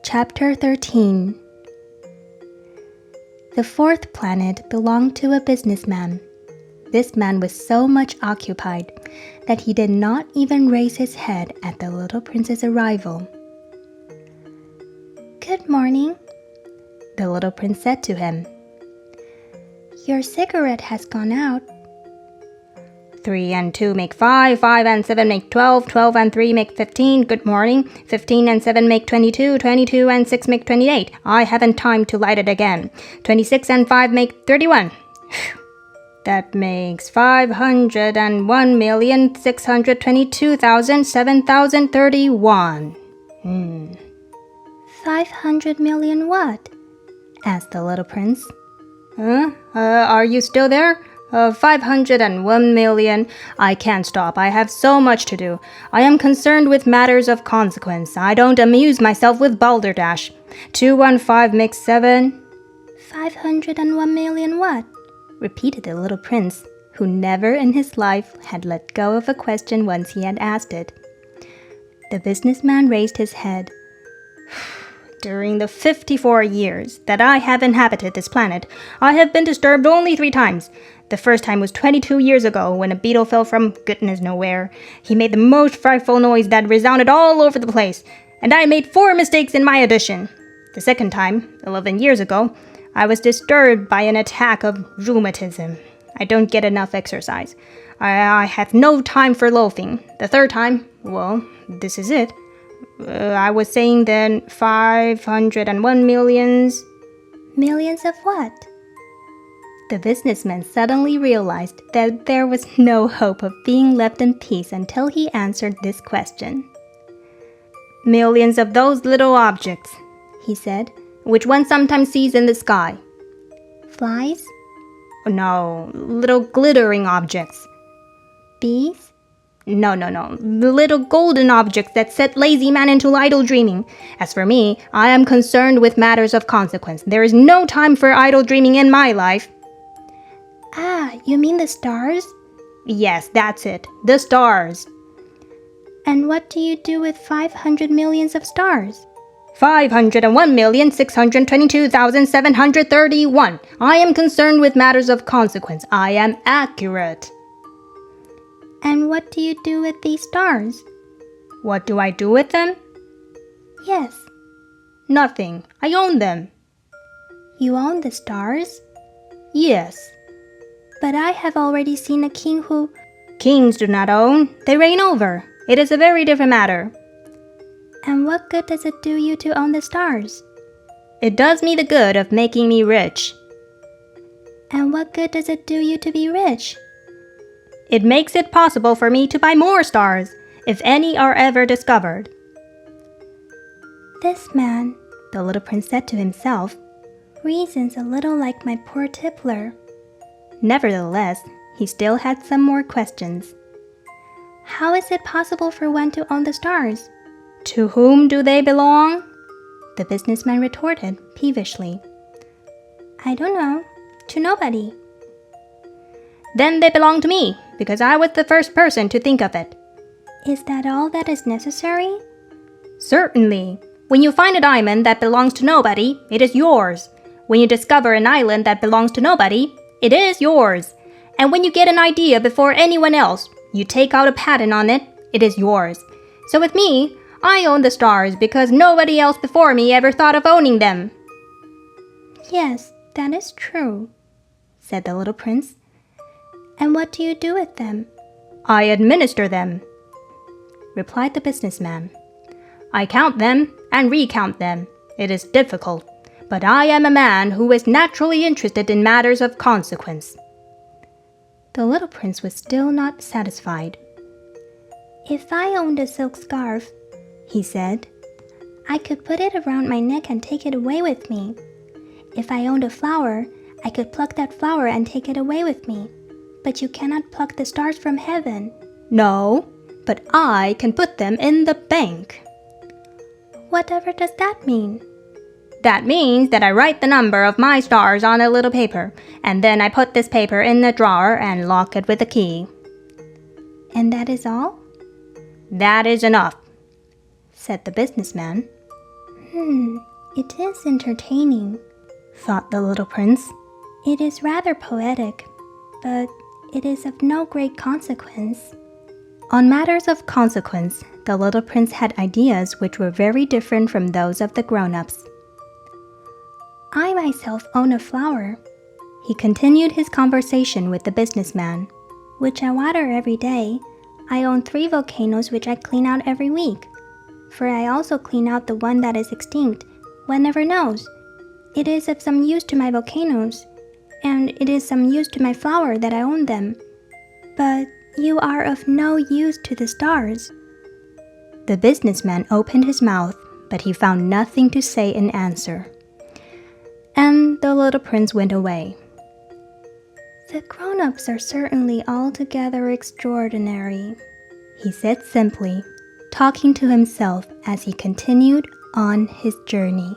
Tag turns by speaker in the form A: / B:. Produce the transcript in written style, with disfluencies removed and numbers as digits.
A: Chapter 13. The fourth planet belonged to a businessman. This man was so much occupied that he did not even raise his head at the little prince's arrival. "Good morning," the little prince said to him. "Your cigarette has gone out."
B: 3 and 2 make 5, 5 and 7 make 12, 12 and 3 make 15, good morning. 15 and 7 make 22, 22 and 6 make 28. I haven't time to light it again. 26 and 5 make 31. That makes 501,622,731.
A: 500 million what? Asked the little prince.
B: Are you still there? 501 million. I can't stop. I have so much to do. I am concerned with matters of consequence. I don't amuse myself with balderdash. 215 makes 7.
A: 501 million what? Repeated the little prince, who never in his life had let go of a question once he had asked it. The businessman raised his head.
B: During the 54 years that I have inhabited this planet, I have been disturbed only 3 times. The first time was 22 years ago when a beetle fell from goodness nowhere. He made the most frightful noise that resounded all over the place, and I made 4 mistakes in my addition. The second time, 11 years ago, I was disturbed by an attack of rheumatism. I don't get enough exercise. I have no time for loafing. The third time, well, this is it. I was saying then 501 millions.
A: Millions of what? The businessman suddenly realized that there was no hope of being left in peace until he answered this question.
B: Millions of those little objects, he said, which one sometimes sees in the sky.
A: Flies?
B: No, little glittering objects.
A: Bees?
B: No. The little golden objects that set lazy man into idle dreaming. As for me, I am concerned with matters of consequence. There is no time for idle dreaming in my life.
A: Ah, you mean the stars?
B: Yes, that's it. The stars.
A: And what do you do with 500 millions of stars?
B: 501,622,731. I am concerned with matters of consequence. I am accurate.
A: And what do you do with these stars?
B: What do I do with them?
A: Yes.
B: Nothing. I own them.
A: You own the stars?
B: Yes.
A: But I have already seen a king who...
B: Kings do not own. They reign over. It is a very different matter.
A: And what good does it do you to own the stars?
B: It does me the good of making me rich.
A: And what good does it do you to be rich?
B: It makes it possible for me to buy more stars, if any are ever discovered.
A: This man, the little prince said to himself, reasons a little like my poor tippler.
B: Nevertheless, he still had some more questions.
A: How is it possible for one to own the stars?
B: To whom do they belong?
A: The businessman retorted peevishly. I don't know. To nobody.
B: Then they belong to me, because I was the first person to think of it.
A: Is that all that is necessary?
B: Certainly. When you find a diamond that belongs to nobody, it is yours. When you discover an island that belongs to nobody, it is yours. And when you get an idea before anyone else, you take out a patent on it, it is yours. So with me, I own the stars because nobody else before me ever thought of owning them.
A: Yes, that is true, said the little prince. And what do you do with them?
B: I administer them, replied the businessman. I count them and recount them. It is difficult, but I am a man who is naturally interested in matters of consequence.
A: The little prince was still not satisfied. If I owned a silk scarf, he said, I could put it around my neck and take it away with me. If I owned a flower, I could pluck that flower and take it away with me. But you cannot pluck the stars from heaven.
B: No, but I can put them in the bank.
A: Whatever does that mean?
B: That means that I write the number of my stars on a little paper, and then I put this paper in the drawer and lock it with a key.
A: And that is all?
B: That is enough,
A: said the businessman. It is entertaining, thought the little prince. It is rather poetic, but it is of no great consequence.
B: On matters of consequence, the little prince had ideas which were very different from those of the grown-ups.
A: I myself own a flower,
B: he continued his conversation with the businessman,
A: which I water every day. I own 3 volcanoes which I clean out every week, for I also clean out the one that is extinct. One never knows. It is of some use to my volcanoes, and it is some use to my flower that I own them. But you are of no use to the stars.
B: The businessman opened his mouth, but he found nothing to say in answer. And the little prince went away.
A: The grown-ups are certainly altogether extraordinary,
B: he said simply, talking to himself as he continued on his journey.